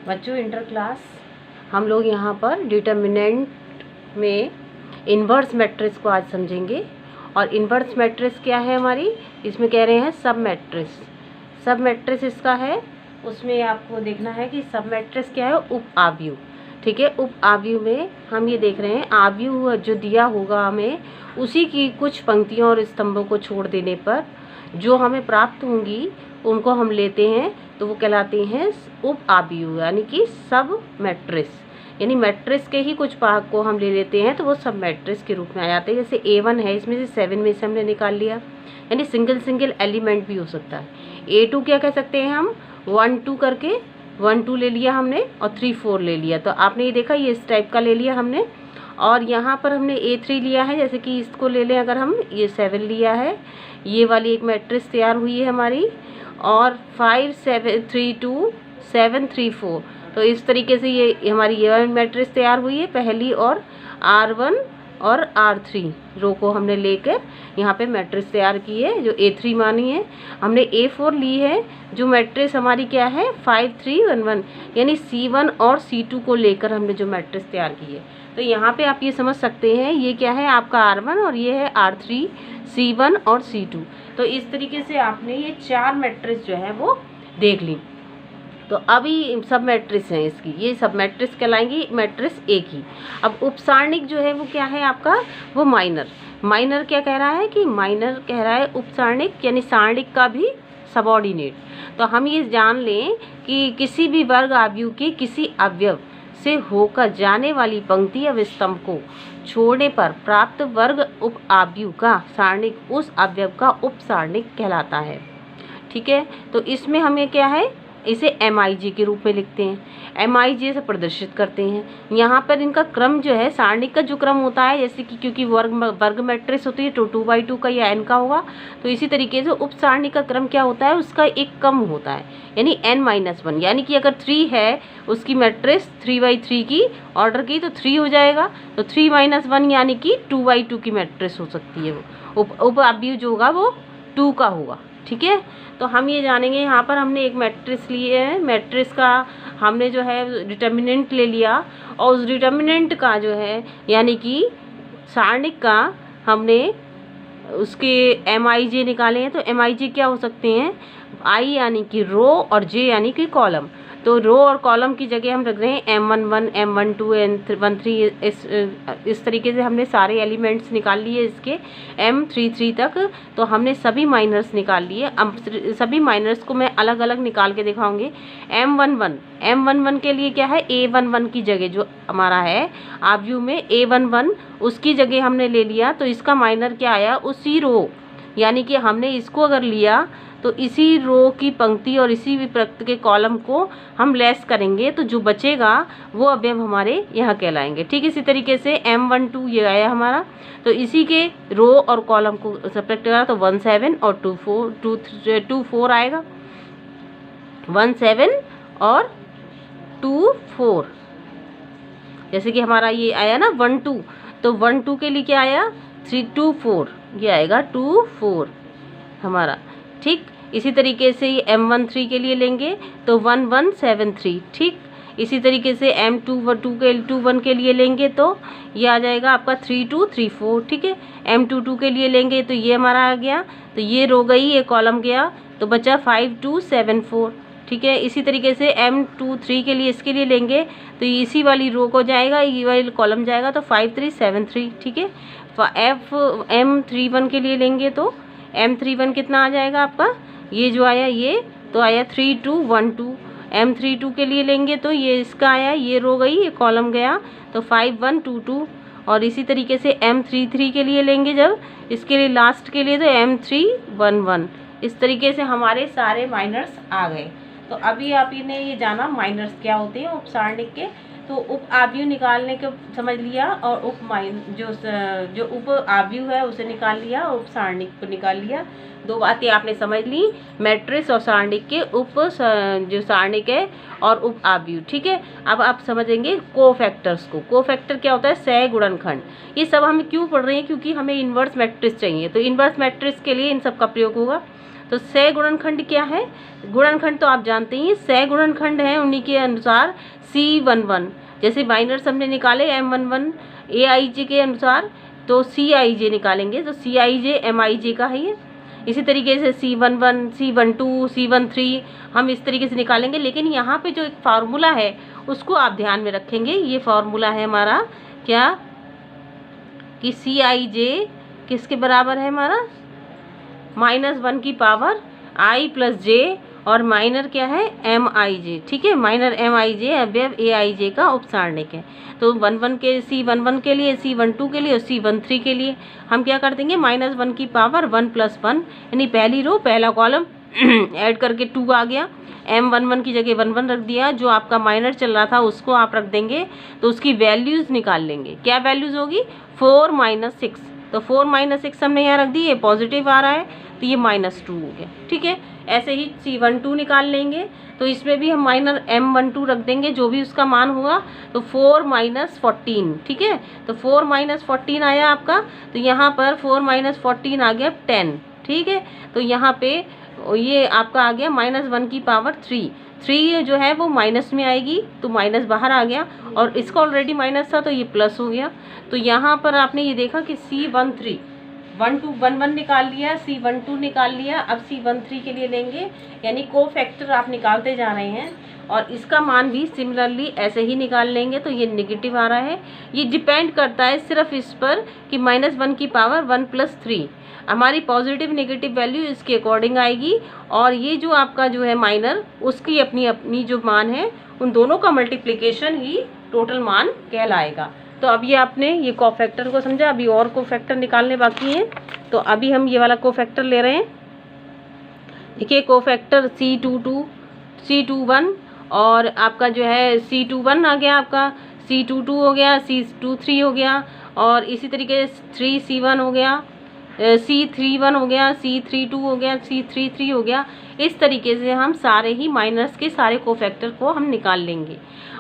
बच्चों inter class हम लोग यहाँ पर डिटर्मिनेंट में इन्वर्स मैट्रिक्स को आज समझेंगे। और इन्वर्स मैट्रिक्स क्या है हमारी, इसमें कह रहे हैं सब मैट्रिक्स। सब मैट्रिक्स इसका है, उसमें आपको देखना है कि सब मैट्रिक्स क्या है, उप आव्यूह। ठीक है, उप आव्यूह में हम ये देख रहे हैं आव्यूह जो दिया होगा हमें, उसी की कुछ पंक्तियों और स्तंभों को छोड़ देने पर जो हमें प्राप्त होंगी उनको हम लेते हैं तो वो कहलाते हैं उप आव्यूह, यानी कि सब मैट्रिक्स। यानी मैट्रिक्स के ही कुछ भाग को हम ले लेते हैं तो वो सब मैट्रिक्स के रूप में आ जाते हैं। जैसे A1 है, इसमें से 7 में से हमने निकाल लिया, यानी सिंगल एलिमेंट भी हो सकता है। A2 क्या कह सकते हैं हम, 1 2 करके 1 2 ले लिया हमने और 3 4 ले लिया, तो आपने ये देखा ये इस टाइप का ले लिया हमने। और यहाँ पर हमने A3 लिया है, जैसे कि इसको ले लें अगर हम, ये 7 लिया है, ये वाली एक मैट्रिक्स तैयार हुई है हमारी। और 5 7 3 2 7 3 4, तो इस तरीके से ये हमारी ये मैट्रिक्स तैयार हुई है पहली। और R1 और R3 रो को हमने लेकर यहाँ पे मैट्रिक्स तैयार की है जो A3 मानी है। हमने A4 ली है जो मैट्रिक्स हमारी क्या है 5 3 1 1, यानी C1 और C2 को लेकर हमने जो मैट्रिक्स तैयार की है। तो यहाँ पे आप ये समझ सकते हैं ये क्या है आपका R1 और ये है R3, C1 और C2। तो इस तरीके से आपने ये 4 मैट्रिक्स जो है वो देख ली। तो अभी सब मैट्रिक्स हैं इसकी, ये सब मैट्रिक्स कहलाएंगी मैट्रिक्स एक ही। अब उपसारणिक जो है वो क्या है आपका, वो माइनर क्या कह रहा है कि माइनर कह रहा है उपसारणिक यानी सारणिक का भी सबऑर्डिनेट। तो हम ये जान लें कि किसी भी वर्ग आव्यूह के किसी अवयव से होकर जाने वाली पंक्ति या स्तंभ को छोड़ने पर प्राप्त वर्ग उप आव्यूह का सारणिक उस अवयव का उपसारणिक कहलाता है। ठीक है, तो इसमें हमें क्या है, इसे MIJ के रूप में लिखते हैं, MIJ से प्रदर्शित करते हैं। यहाँ पर इनका क्रम जो है सारणिक का जो क्रम होता है, जैसे कि क्योंकि वर्ग मैट्रिक्स होती है तो 2 का या n का होगा, तो इसी तरीके से उप सारणिक का क्रम क्या होता है, उसका एक कम होता है, यानी n-1। यानी कि अगर 3 है उसकी मैट्रिक्स 3/3 की ऑर्डर की तो 3 हो जाएगा, तो 3-1 यानी कि 2/2 की मैट्रिक्स हो सकती है। वो उप आव्यूह जो होगा वो 2 का होगा। ठीक है, तो हम ये जानेंगे यहाँ पर हमने एक मैट्रिक्स लिए है, मैट्रिक्स का हमने जो है डिटर्मिनेंट ले लिया और उस डिटर्मिनेंट का जो है यानी कि सारणिक का हमने उसके MIJ निकाले हैं। तो MIJ क्या हो सकते हैं, I यानी कि रो और J यानी कि कॉलम। तो रो और कॉलम की जगह हम रख रहे हैं M11 M12 M13, इस तरीके से हमने सारे एलिमेंट्स निकाल लिए इसके M33 तक। तो हमने सभी माइनर्स निकाल लिए। अब सभी माइनर्स को मैं अलग अलग निकाल के दिखाऊंगी। M11 के लिए क्या है, A11 की जगह जो हमारा है आव्यूह में A11 उसकी जगह हमने ले लिया, तो इसका माइनर क्या आया, उसी रो, यानी कि हमने इसको अगर लिया तो इसी रो की पंक्ति और इसी विप्रक्त के कॉलम को हम लेस करेंगे तो जो बचेगा वो अवयव हमारे यहाँ कहलाएंगे। ठीक इसी तरीके से M12 ये आया हमारा, तो इसी के रो और कॉलम को सब्ट्रैक्ट करा तो 17 और 2 4 आएगा, 17 और 2 4। जैसे कि हमारा ये आया ना 1 2, तो 1 2 के लिए क्या आया 3 2 4, ये आएगा 2 4 हमारा। ठीक इसी तरीके से ये M13 के लिए लेंगे तो 1 1 7 3। ठीक इसी तरीके से M21 के लिए लेंगे तो ये आ जाएगा आपका 3 2 3 4। ठीक है, M22 के लिए लेंगे तो ये हमारा आ गया, तो ये रो गई, ये कॉलम गया, तो बचा 5 2 7 4। ठीक है, इसी तरीके से M23 के लिए इसके लिए लेंगे तो इसी वाली रो को जाएगा, ये वाली कॉलम जाएगा, तो 5 3 7 3। ठीक है, M31 के लिए लेंगे तो M31 कितना आ जाएगा आपका, ये जो आया ये तो आया 3 2 1 2। M32 के लिए लेंगे तो ये इसका आया, ये रो गई, ये कॉलम गया, तो 5 1 2 2। और इसी तरीके से M33 के लिए लेंगे जब इसके लिए लास्ट के लिए तो M3 1 1। इस तरीके से हमारे सारे माइनर्स आ गए। तो अभी आप ने ये जाना माइनर्स क्या होते हैं उपसारणिक के। तो उप आव्यूह निकालने के समझ लिया और जो उप आव्यूह है उसे निकाल लिया, उप सारणिक को निकाल लिया। दो बातें आपने समझ ली, मैट्रिक्स और सारणिक के जो सारणिक है और उप आव्यूह। ठीक है, अब आप समझेंगे कोफैक्टर्स को। कोफैक्टर क्या होता है, सह गुणनखंड। ये सब हम क्यों पढ़ रहे हैं, क्योंकि हमें इन्वर्स मैट्रिक्स चाहिए, तो इन्वर्स मैट्रिक्स के लिए इन सब का प्रयोग होगा। तो सह गुणनखंड क्या है, गुणनखंड तो आप जानते ही, सह गुणनखंड है उन्हीं के अनुसार C11, जैसे माइनर्स हमने निकाले M11 AIJ के अनुसार, तो CIJ निकालेंगे, तो CIJ MIJ का है ये। इसी तरीके से C11 C12 C13 हम इस तरीके से निकालेंगे, लेकिन यहाँ पे जो एक फार्मूला है उसको आप ध्यान में रखेंगे। ये फार्मूला है हमारा क्या, कि CIJ किसके बराबर है हमारा, -1 की पावर I + J, और माइनर क्या है MIJ, ठीक है, माइनर MIJ अवयव AIJ का उपसारणिक है। तो 11 के C11 के लिए, C12 के लिए और C13 के लिए हम क्या कर देंगे, -1 की पावर 1 + 1, यानी पहली रो पहला कॉलम ऐड करके 2 आ गया, M11 की जगह 11 रख दिया, जो आपका माइनर चल रहा था उसको आप रख देंगे, तो उसकी वैल्यूज़ निकाल लेंगे। क्या वैल्यूज़ होगी, 4 - 6, तो 4 - 6 हमने यहाँ रख दी, ये पॉजिटिव आ रहा है तो ये -2 हो गया, ठीक है। ऐसे ही C12 निकाल लेंगे, तो इसमें भी हम माइनर M12 रख देंगे, जो भी उसका मान होगा, तो 4 - 14, ठीक है। तो 4 - 14 आया आपका, तो यहाँ पर 4 - 14 आ गया 10, ठीक है। तो यहाँ पे ये आपका आ गया -1 की पावर 3 जो है वो माइनस में आएगी, तो माइनस बाहर आ गया, और इसका ऑलरेडी माइनस था तो ये प्लस हो गया। तो यहाँ पर आपने ये देखा कि C13 11 निकाल लिया, C12 निकाल लिया, अब C13 के लिए लेंगे, यानी कोफैक्टर आप निकालते जा रहे हैं, और इसका मान भी सिमिलरली ऐसे ही निकाल लेंगे। तो ये नेगेटिव आ रहा है, ये डिपेंड करता है सिर्फ इस पर कि -1 की पावर 1 + 3 हमारी पॉजिटिव नेगेटिव वैल्यू इसके अकॉर्डिंग आएगी, और ये जो आपका जो है माइनर, उसकी अपनी अपनी जो मान है, उन दोनों का मल्टीप्लिकेशन ही टोटल मान कहलाएगा। तो अब ये आपने ये कोफैक्टर को समझा, अभी और कोफैक्टर निकालने बाकी हैं, तो अभी हम ये वाला कोफैक्टर ले रहे हैं। देखिए कोफैक्टर C22 C21, और आपका जो है C21 आ गया, आपका C22 हो गया, C23 हो गया, और इसी तरीके से 3C1 हो गया, C31 हो गया, C32 हो गया, C33 हो गया। इस तरीके से हम सारे ही माइनर्स के सारे कोफैक्टर को हम निकाल लेंगे।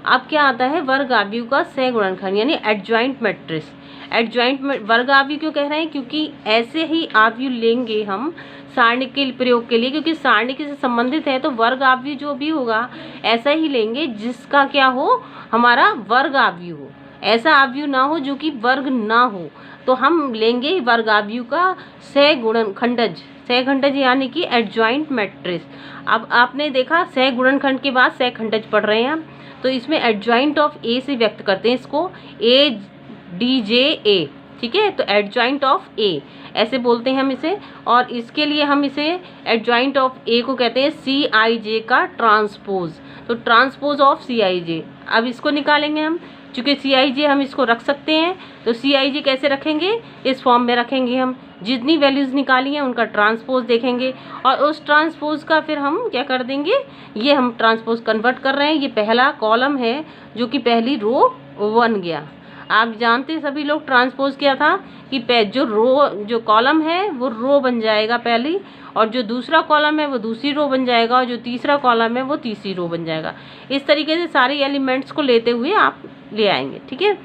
अब क्या आता है, वर्ग आव्यूह का सह गुणनखंड, यानी एडजॉइंट मैट्रिक्स। एडजॉइंट वर्ग आव्यूह क्यों कह रहे हैं, क्योंकि ऐसे ही आव्यूह लेंगे हम सारणिक के प्रयोग के लिए, क्योंकि सारणिक से संबंधित है, तो वर्ग आव्यूह जो भी होगा ऐसा ही लेंगे जिसका क्या हो, हमारा वर्ग आव्यूह हो। ऐसा आव्यूह ना हो जो कि वर्ग ना हो, तो हम लेंगे वर्ग आव्यूह का सह गुणनखंडज, सहखंडज यानी कि एडजॉइंट मैट्रिक्स। अब आपने देखा सह गुणनखंड के बाद सहखंडज पढ़ रहे हैं हम, तो इसमें एडजॉइंट ऑफ ए से व्यक्त करते हैं इसको, ADJA, ठीक है। तो एडजॉइंट ऑफ ए ऐसे बोलते हैं हम इसे, और इसके लिए हम इसे एडजॉइंट ऑफ ए को कहते हैं CIJ का ट्रांसपोज, तो ट्रांसपोज ऑफ CIJ। अब इसको निकालेंगे हम, चूँकि CIJ हम इसको रख सकते हैं, तो CIJ कैसे रखेंगे, इस फॉर्म में रखेंगे हम, जितनी वैल्यूज़ निकाली हैं उनका ट्रांसपोज देखेंगे, और उस ट्रांसपोज का फिर हम क्या कर देंगे, ये हम ट्रांसपोज कन्वर्ट कर रहे हैं, ये पहला कॉलम है जो कि पहली रो बन गया। आप जानते सभी लोग ट्रांसपोज क्या था, कि जो रो जो कॉलम है वो रो बन जाएगा पहली, और जो दूसरा कॉलम है वो दूसरी रो बन जाएगा, और जो तीसरा कॉलम है वो तीसरी रो बन जाएगा। इस तरीके से सारे एलिमेंट्स को लेते हुए आप ले आएंगे, ठीक है।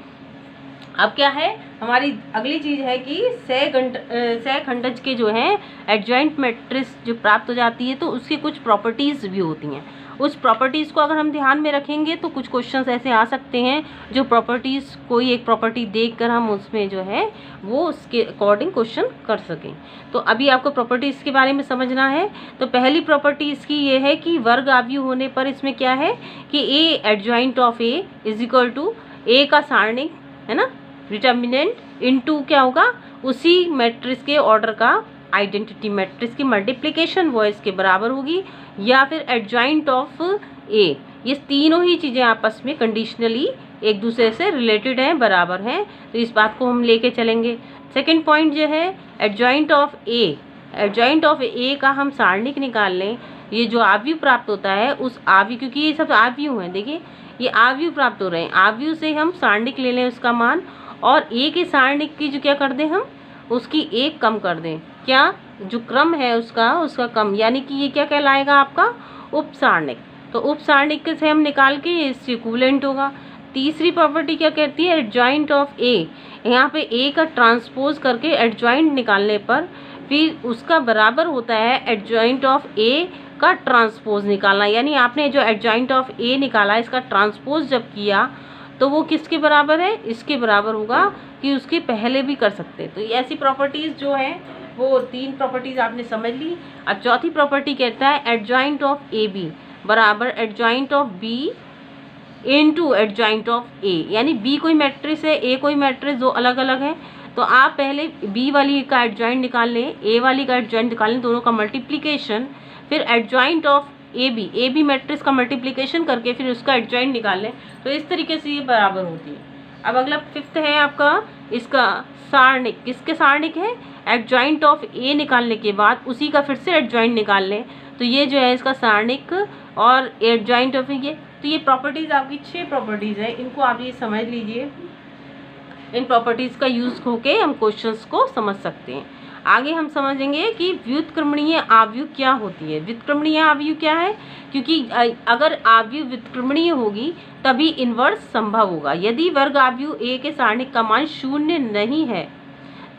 अब क्या है, हमारी अगली चीज़ है कि सहखंडज के जो हैं एडजॉइंट मैट्रिक्स जो प्राप्त हो जाती है, तो उसकी कुछ प्रॉपर्टीज़ भी होती हैं। उस प्रॉपर्टीज़ को अगर हम ध्यान में रखेंगे तो कुछ क्वेश्चंस ऐसे आ सकते हैं जो प्रॉपर्टीज़, कोई एक प्रॉपर्टी देखकर हम उसमें जो है वो उसके अकॉर्डिंग क्वेश्चन कर सकें। तो अभी आपको प्रॉपर्टीज़ के बारे में समझना है। तो पहली प्रॉपर्टी इसकी ये है कि वर्ग आव्यूह होने पर इसमें क्या है कि A adjoint of A is equal to A का सारणिक, है ना, डिटर्मिनेंट इनटू क्या होगा, उसी मैट्रिक्स के ऑर्डर का आइडेंटिटी मैट्रिक्स की मल्टीप्लिकेशन वो इसके बराबर होगी, या फिर एडजॉइंट ऑफ A। ये तीनों ही चीज़ें आपस में कंडीशनली एक दूसरे से रिलेटेड हैं, बराबर हैं, तो इस बात को हम लेके चलेंगे। सेकंड पॉइंट जो है adjoint of A, adjoint of A का हम सारणिक निकाल लें, ये जो आव्यूह प्राप्त होता है उस आव्यूह, क्योंकि ये सब आव्यूह हैं, देखिए ये आव्यूह प्राप्त हो रहे हैं, आव्यूह से हम सारणिक ले लें उसका मान, और A के सारणिक की जो क्या कर दें हम, उसकी एक कम कर दें, क्या जो क्रम है उसका कम, यानी कि ये क्या कहलाएगा आपका उप सारणिक। तो उप सारणिक से हम निकाल के इससे इक्विवेलेंट होगा। तीसरी प्रॉपर्टी क्या कहती है, एडजॉइंट ऑफ A, यहाँ पे A का ट्रांसपोज करके एडजॉइंट निकालने पर फिर उसका बराबर होता है एडजॉइंट ऑफ ए का ट्रांसपोज निकालना, यानी आपने जो एडजॉइंट ऑफ ए निकाला इसका ट्रांसपोज जब किया तो वो किसके बराबर है, इसके बराबर होगा, कि उसके पहले भी कर सकते हैं। तो ये ऐसी प्रॉपर्टीज़ जो है वो 3 प्रॉपर्टीज़ आपने समझ ली। अब चौथी प्रॉपर्टी कहता है एडजॉइंट ऑफ ए बी बराबर adjoint of B into adjoint of A, यानी बी कोई मैट्रिक्स है, ए कोई मैट्रिक्स, दो अलग अलग है। तो आप पहले बी वाली का एडजॉइंट निकाल लें, ए वाली का एडजॉइंट निकाल लें, दोनों का मल्टीप्लिकेशन, फिर adjoint of A B matrix का मल्टीप्लिकेशन करके फिर उसका एडजॉइंट निकाल लें। तो इस तरीके से ये बराबर होती है। अब अगला 5th है आपका, इसका सारणिक, किसके सारणिक है, एडजॉइंट ऑफ ए निकालने के बाद उसी का फिर से एडजॉइंट निकाल लें, तो ये जो है इसका सारणिक और एडजॉइंट ऑफ ये। तो ये प्रॉपर्टीज़ आपकी 6 प्रॉपर्टीज़ है, इनको आप ये समझ लीजिए। इन प्रॉपर्टीज़ का यूज़ होके हम क्वेश्चंस को समझ सकते हैं। आगे हम समझेंगे कि व्युत्क्रमणीय आव्यूह क्या होती है। व्युत्क्रमणीय आव्यूह क्या है, क्योंकि अगर आव्यूह व्युत्क्रमणीय होगी तभी इन्वर्स संभव होगा। यदि वर्ग आव्यूह ए के सारणिक का मान 0 नहीं है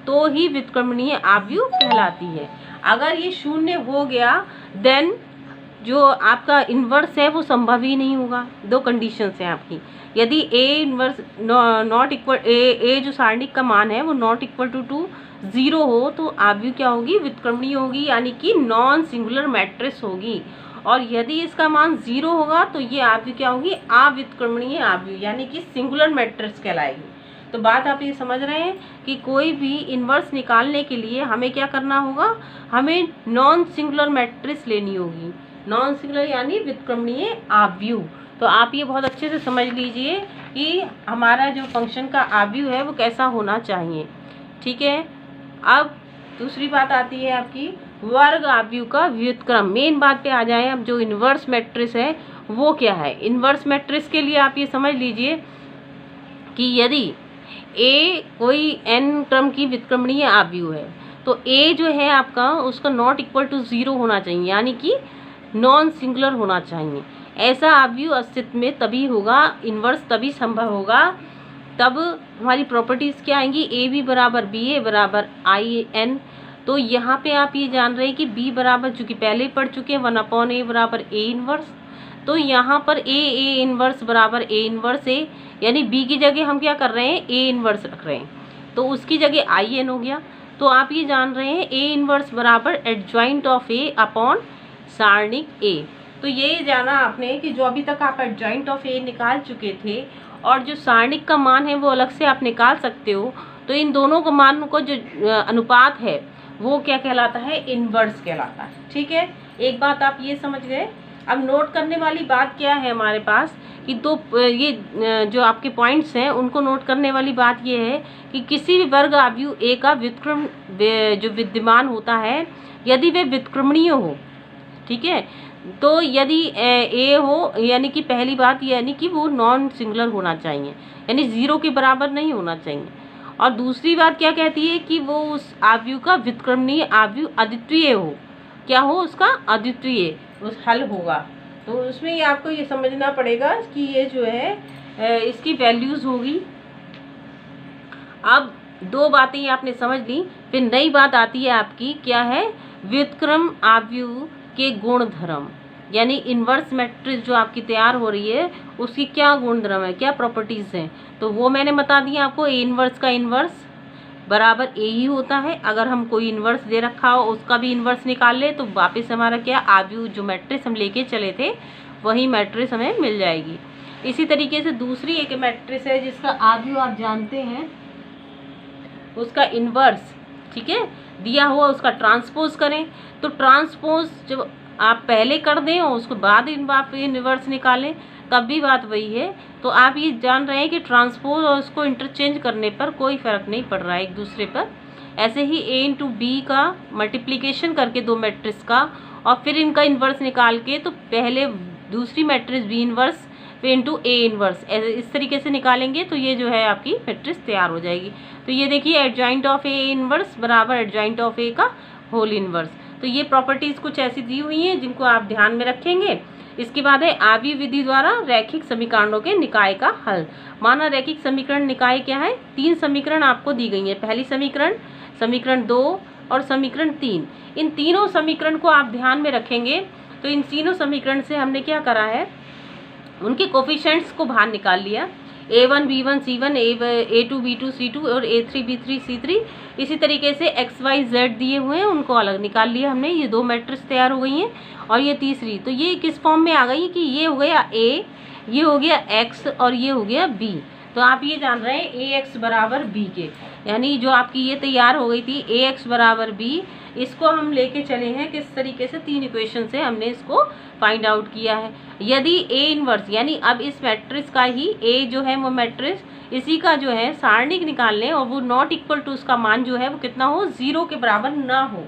तो ही व्युत्क्रमणीय आव्यूह कहलाती है। अगर ये 0 हो गया देन जो आपका इन्वर्स है वो संभव ही नहीं होगा। 2 कंडीशंस हैं आपकी। यदि ए इन्वर्स नॉट इक्वल ए जो सारणिक का मान है वो नॉट इक्वल टू 0 हो तो आव्यूह क्या होगी, व्युत्क्रमणीय होगी, यानी कि नॉन सिंगुलर मैट्रिक्स होगी। और यदि इसका मान 0 होगा तो ये आव्यूह क्या होगी, अव्युत्क्रमणीय आव्यूह, यानी कि सिंगुलर मैट्रिक्स कहलाएगी। तो बात आप ये समझ रहे हैं कि कोई भी इन्वर्स निकालने के लिए हमें क्या करना होगा, हमें नॉन सिंगुलर मैट्रिक्स लेनी होगी। नॉन सिंगुलर यानी व्युत्क्रमणीय आव्यूह। तो आप ये बहुत अच्छे से समझ लीजिए कि हमारा जो फंक्शन का आव्यूह है वो कैसा होना चाहिए। ठीक है। अब दूसरी बात आती है आपकी वर्ग आव्यूह का व्युत्क्रम। मेन बात पे आ जाए। अब जो इन्वर्स मैट्रिक्स है वो क्या है। इन्वर्स मैट्रिक्स के लिए आप ये समझ लीजिए कि यदि ए कोई n क्रम की व्युत्क्रमणीय आव्यूह है तो ए जो है आपका उसका नॉट इक्वल टू 0 होना चाहिए, यानी कि नॉन सिंगुलर होना चाहिए। ऐसा आव्यूह अस्तित्व में तभी होगा, इन्वर्स तभी संभव होगा, तब हमारी प्रॉपर्टीज़ क्या आएंगी, ए बी बराबर बी ए बराबर आई एन। तो यहाँ पे आप ये जान रहे हैं कि बी बराबर, चूँकि पहले ही पढ़ चुके हैं, 1/a बराबर ए इन्वर्स। तो यहाँ पर ए इन्वर्स बराबर ए इन्वर्स ए, यानी बी की जगह हम क्या कर रहे हैं, ए इन्वर्स रख रहे हैं, तो उसकी जगह आई एन हो गया। तो आप ये जान रहे हैं ए इन्वर्स बराबर एडजॉइंट ऑफ ए अपॉन सारणिक ए। तो ये जाना आपने कि जो अभी तक आप एडजॉइंट ऑफ ए निकाल चुके थे और जो सारणिक का मान है वो अलग से आप निकाल सकते हो। तो इन दोनों का मान को जो अनुपात है वो क्या कहलाता है, इन्वर्स कहलाता है। ठीक है, एक बात आप ये समझ गए। अब नोट करने वाली बात क्या है हमारे पास कि ये जो आपके पॉइंट्स हैं उनको नोट करने वाली बात ये है कि किसी भी वर्ग आव्यूह ए का व्युत्क्रम जो विद्यमान होता है यदि वे व्युत्क्रमणीय हो, ठीक है, तो यदि ए हो, यानी कि पहली बात यानी कि वो नॉन सिंगुलर होना चाहिए, यानी 0 के बराबर नहीं होना चाहिए। और दूसरी बात क्या कहती है कि वो उस आव्यूह का व्युत्क्रमणीय आव्यूह अद्वितीय हो। क्या हो, उसका अद्वितीय उस हल होगा। तो उसमें ये आपको ये समझना पड़ेगा कि ये जो है इसकी वैल्यूज़ होगी। अब 2 बातें आपने समझ ली। फिर नई बात आती है आपकी, क्या है, व्युत्क्रम आव्यूह के गुणधर्म, यानी इन्वर्स मैट्रिक्स जो आपकी तैयार हो रही है उसकी क्या गुणधर्म है, क्या प्रॉपर्टीज़ हैं। तो वो मैंने बता दिया आपको। ए इन्वर्स का इन्वर्स बराबर ए ही होता है। अगर हम कोई इन्वर्स दे रखा हो उसका भी इन्वर्स निकाल ले तो वापस हमारा क्या, आव्यूह जो मैट्रिक्स हम लेके चले थे वही मैट्रिक्स हमें मिल जाएगी। इसी तरीके से दूसरी एक मैट्रिक्स है जिसका आव्यूह आप जानते हैं, उसका इन्वर्स, ठीक है, दिया हुआ उसका ट्रांसपोज करें। तो ट्रांसपोज जब आप पहले कर दें और उसके बाद आप इन्वर्स निकालें तब भी बात वही है। तो आप ये जान रहे हैं कि ट्रांसपोज और उसको इंटरचेंज करने पर कोई फ़र्क नहीं पड़ रहा है एक दूसरे पर। ऐसे ही ए इंटू बी का मल्टीप्लिकेशन करके 2 मैट्रिक्स का और फिर इनका इन्वर्स निकाल के, तो पहले दूसरी मैट्रिक्स बी इन्वर्स फिर इंटू ए इन्वर्स, इस तरीके से निकालेंगे तो ये जो है आपकी मैट्रिक्स तैयार हो जाएगी। तो ये देखिए एडजॉइंट ऑफ ए इन्वर्स बराबर एडजॉइंट ऑफ ए का होल इन्वर्स। तो ये प्रॉपर्टीज़ कुछ ऐसी दी हुई हैं जिनको आप ध्यान में रखेंगे। इसके बाद है आव्यूह विधि द्वारा रैखिक समीकरणों के निकाय का हल। माना रैखिक समीकरण निकाय क्या है, 3 समीकरण आपको दी गई है। पहली समीकरण, समीकरण 2 और समीकरण 3। इन तीनों समीकरण को आप ध्यान में रखेंगे तो इन तीनों समीकरण से हमने क्या करा है, उनके कोफिशिएंट्स को बाहर निकाल लिया। A1 B1 C1, A2 B2 C2 और A3 B3 C3। इसी तरीके से XYZ दिए हुए हैं, उनको अलग निकाल लिया हमने। ये 2 मैट्रिक्स तैयार हो गई हैं। और ये तीसरी, तो ये किस फॉर्म में आ गई कि ये हो गया A, ये हो गया X और ये हो गया B। तो आप ये जान रहे हैं AX बराबर B के, यानी जो आपकी ये तैयार हो गई थी AX बराबर B, इसको हम लेके चले हैं किस तरीके से, 3 इक्वेशन से हमने इसको फाइंड आउट किया है। यदि A इनवर्स, यानी अब इस मैट्रिक्स का ही A जो है वो मैट्रिक्स, इसी का जो है सारणिक निकाल लें और वो नॉट इक्वल टू उसका मान जो है वो कितना हो, 0 के बराबर ना हो,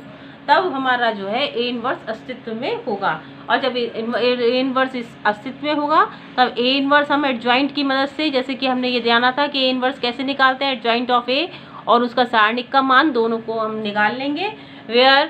तब हमारा जो है A इनवर्स अस्तित्व में होगा। और जब A इनवर्स इस अस्तित्व में होगा तब A इनवर्स हम एडजॉइंट की मदद से, जैसे कि हमने ये जाना था कि A इनवर्स कैसे निकालते हैं, एडजॉइंट ऑफ A और उसका सारणिक का मान, दोनों को हम निकाल लेंगे। वेयर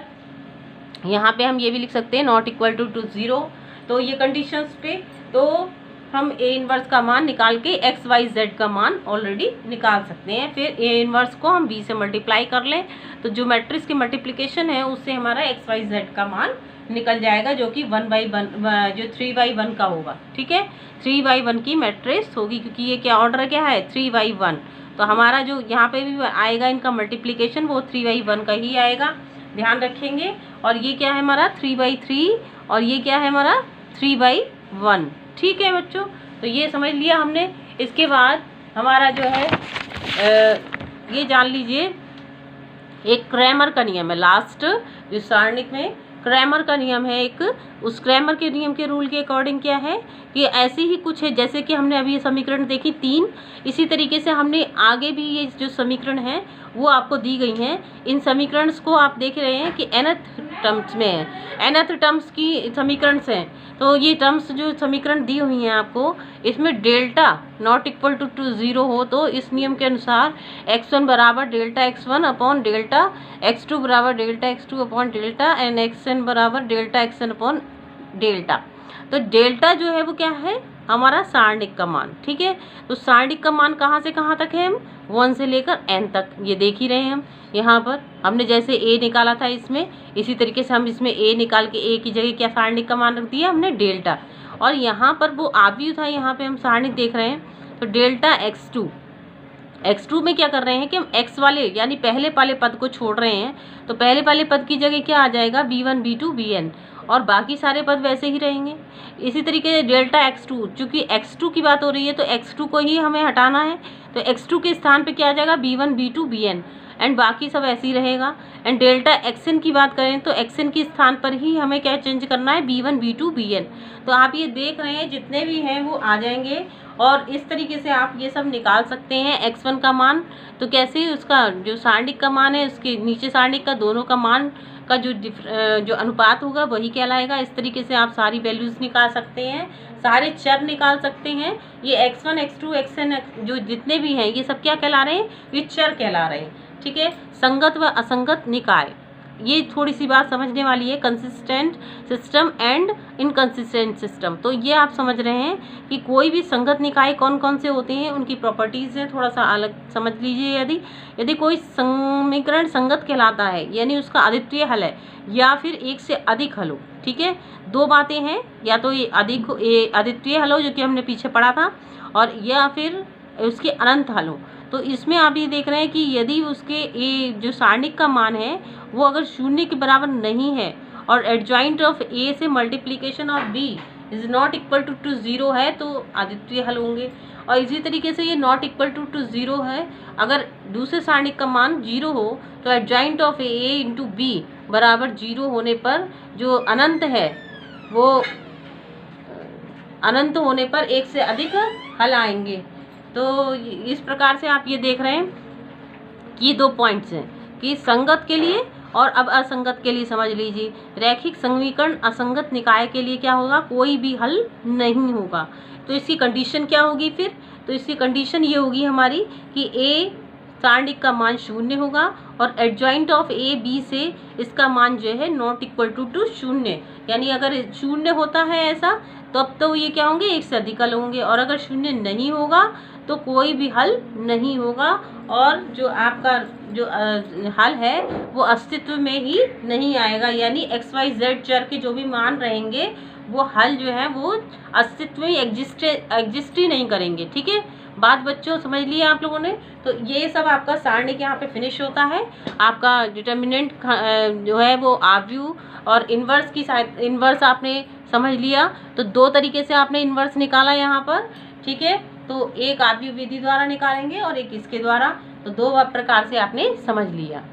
यहाँ पे हम ये भी लिख सकते हैं नॉट इक्वल टू 0। तो ये कंडीशंस पे तो हम A इनवर्स का मान निकाल के XYZ का मान ऑलरेडी निकाल सकते हैं। फिर A इनवर्स को हम B से मल्टीप्लाई कर लें तो जो मैट्रिक्स की मल्टीप्लिकेशन है उससे हमारा XYZ का मान निकल जाएगा, जो कि 1/1 जो 3/1 का होगा। ठीक है, 3/1 की मैट्रिक्स होगी, क्योंकि ये क्या ऑर्डर क्या है, 3/1। तो हमारा जो यहाँ पे भी आएगा इनका मल्टीप्लिकेशन वो 3/1 का ही आएगा, ध्यान रखेंगे। और ये क्या है हमारा 3/3 और ये क्या है हमारा 3/1। ठीक है बच्चों, तो ये समझ लिया हमने। इसके बाद हमारा जो है ये जान लीजिए, एक क्रैमर का नियम है लास्ट, जो सारणिक में क्रैमर का नियम है एक, उस क्रैमर के नियम के रूल के अकॉर्डिंग क्या है कि ऐसे ही कुछ है, जैसे कि हमने अभी ये समीकरण देखी 3, इसी तरीके से हमने आगे भी ये जो समीकरण है वो आपको दी गई हैं। इन समीकरण को आप देख रहे हैं कि nth टर्म्स में है, nth टर्म्स की समीकरण हैं। तो ये टर्म्स जो समीकरण दी हुई हैं आपको, इसमें डेल्टा नॉट इक्वल टू 0 हो तो इस नियम के अनुसार x1 बराबर delta x1 upon delta x2 बराबर delta x2 upon delta and xn बराबर डेल्टा xn अपॉन डेल्टा। तो डेल्टा जो है वो क्या है, हमारा सारणिक का मान। ठीक है, तो सारणिक का मान कहाँ से कहाँ तक है, हम 1 से लेकर n तक, ये देख ही रहे हैं हम। यहाँ पर हमने जैसे a निकाला था इसमें, इसी तरीके से हम इसमें a निकाल के a की जगह क्या सारणिक का मान रख दिया हमने, डेल्टा। और यहाँ पर वो आव्यूह था, यहाँ पे हम सारणिक देख रहे हैं, तो डेल्टा x2 में क्या कर रहे हैं कि हम x वाले यानी पहले वाले पद को छोड़ रहे हैं, तो पहले वाले पद की जगह क्या आ जाएगा, b1 b2 bn, और बाकी सारे पद वैसे ही रहेंगे। इसी तरीके से डेल्टा x2, चूँकि x2 की बात हो रही है तो x2 को ही हमें हटाना है, तो x2 के स्थान पे क्या आ जाएगा, b1 b2 bn, एंड बाकी सब ऐसे ही रहेगा। एंड डेल्टा xn की बात करें तो xn के स्थान पर ही हमें क्या चेंज करना है, b1 b2 bn। तो आप ये देख रहे हैं जितने भी हैं वो आ जाएंगे, और इस तरीके से आप ये सब निकाल सकते हैं। x1 का मान तो कैसे, उसका जो सारणिक का मान है उसके नीचे सारणिक का दोनों का मान का जो अनुपात होगा वही कहलाएगा। इस तरीके से आप सारी वैल्यूज़ निकाल सकते हैं, सारे चर निकाल सकते हैं। ये x1 x2 xn जो जितने भी हैं ये सब क्या कहला रहे हैं, ये चर कहला रहे हैं। ठीक है, संगत व असंगत निकाय, ये थोड़ी सी बात समझने वाली है, consistent system and inconsistent system. तो ये आप समझ रहे हैं कि कोई भी संगत निकाय कौन कौन से होते हैं, उनकी प्रॉपर्टीज़ हैं, थोड़ा सा अलग समझ लीजिए। यदि कोई समीकरण संगत कहलाता है यानी उसका अद्वितीय हल है या फिर एक से अधिक हल हो। ठीक है, 2 बातें हैं, या तो ये अद्वितीय हल हो जो कि हमने पीछे पढ़ा था, और या फिर उसके अनंत हल हो। तो इसमें आप ये देख रहे हैं कि यदि उसके जो सारणिक का मान है वो अगर 0 के बराबर नहीं है और एडजॉइंट ऑफ a से multiplication of b is not equal to 0 है तो अद्वितीय हल होंगे। और इसी तरीके से ये नॉट इक्वल टू 0 है, अगर दूसरे सारणिक का मान 0 हो तो adjoint of a into b बराबर 0 होने पर जो अनंत है वो अनंत होने पर एक से अधिक हल आएंगे। तो इस प्रकार से आप ये देख रहे हैं कि ये 2 पॉइंट्स हैं कि संगत के लिए और अब असंगत के लिए समझ लीजिए। रैखिक समीकरण असंगत निकाय के लिए क्या होगा, कोई भी हल नहीं होगा। तो इसकी कंडीशन क्या होगी फिर, तो इसकी कंडीशन ये होगी हमारी कि a सारणिक का मान 0 होगा और एडजॉइंट ऑफ a b से इसका मान जो है नॉट इक्वल टू 0, यानी अगर 0 होता है ऐसा तब तो ये क्या होंगे, एक से अधिक हल होंगे, और अगर 0 नहीं होगा तो कोई भी हल नहीं होगा और जो आपका जो हल है वो अस्तित्व में ही नहीं आएगा। यानी XYZ चर के जो भी मान रहेंगे वो हल जो है वो अस्तित्व में एग्जिस्ट ही नहीं करेंगे। ठीक है, बात बच्चों समझ लिया आप लोगों ने। तो ये सब आपका सारणिक यहाँ पे फिनिश होता है। आपका डिटर्मिनेंट जो है वो आव्यूह और इन्वर्स की इन्वर्स आपने समझ लिया। तो दो तरीके से आपने इन्वर्स निकाला यहाँ पर। ठीक है, तो एक आव्यूह विधि द्वारा निकालेंगे और एक इसके द्वारा। तो दो प्रकार से आपने समझ लिया।